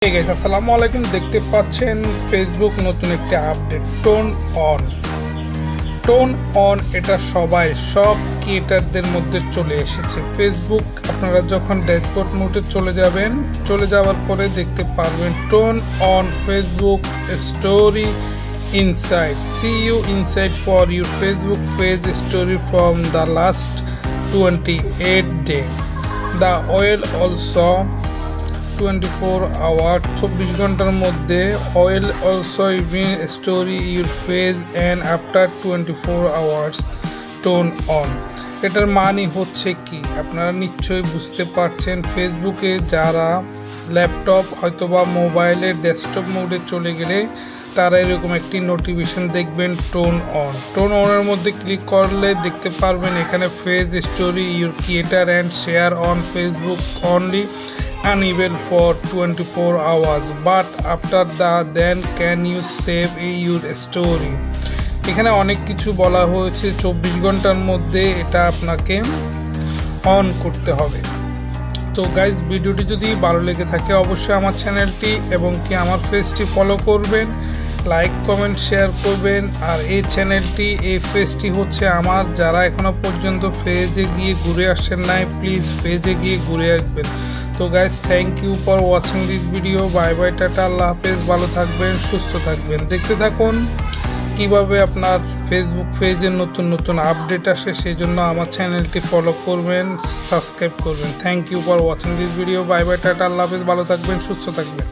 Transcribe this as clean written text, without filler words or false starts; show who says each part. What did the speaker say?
Speaker 1: Hey guys আসসালামু আলাইকুম। দেখতে পাচ্ছেন ফেসবুক নতুন একটি আপডেট টোন অন এটা সব ক্রিয়েটারদের মধ্যে চলে এসেছে। ফেসবুক আপনারা যখন ড্যাশবোর্ড মোডে চলে যাওয়ার পরে দেখতে পারবেন tone on Facebook story insight see you inside for your Facebook page story from the last 28 day. The oil also 24 hour 24 ঘন্টার মধ্যে oil also even story your face and after 24 hours turn on। এটার মানে হচ্ছে কি আপনারা নিশ্চয়ই বুঝতে পারছেন। ফেসবুকে যারা ল্যাপটপ হয়তোবা মোবাইলে ডেস্কটপ মোডে চলে গেলে তারা এরকম একটি নোটিফিকেশন দেখবেন টোন অনের মধ্যে ক্লিক করলে দেখতে পারবেন এখানে face story your creator and share on Facebook only unable for 24 hours but after that then can you save your story। এখানে অনেক কিছু বলা হয়েছে 24 ঘন্টার মধ্যে এটা আপনাকে অন করতে হবে। তো গাইজ ভিডিওটি যদি ভালো লেগে থাকে অবশ্যই আমার চ্যানেলটি এবং কি আমার পেজটি ফলো করবেন, লাইক কমেন্ট শেয়ার করবেন। আর এই চ্যানেলটি এই পেজটি হচ্ছে আমার, যারা এখনো পর্যন্ত পেজে গিয়ে ঘুরে আসেন নাই প্লিজ পেজে গিয়ে ঘুরে আসবেন। তো guys thank you for watching this video. Bye bye, টাটা, আল্লাহ হাফেজ। ভালো থাকবেন, সুস্থ থাকবেন। দেখতে থাকুন কিভাবে আপনার ফেসবুক পেজে নতুন আপডেট আসে। সেই জন্য আমার চ্যানেলটি ফলো করবেন, সাবস্ক্রাইব করবেন। Thank you for watching this video. Bye bye, টাটা, আল্লাহ হাফেজ। ভালো থাকবেন, সুস্থ থাকবেন।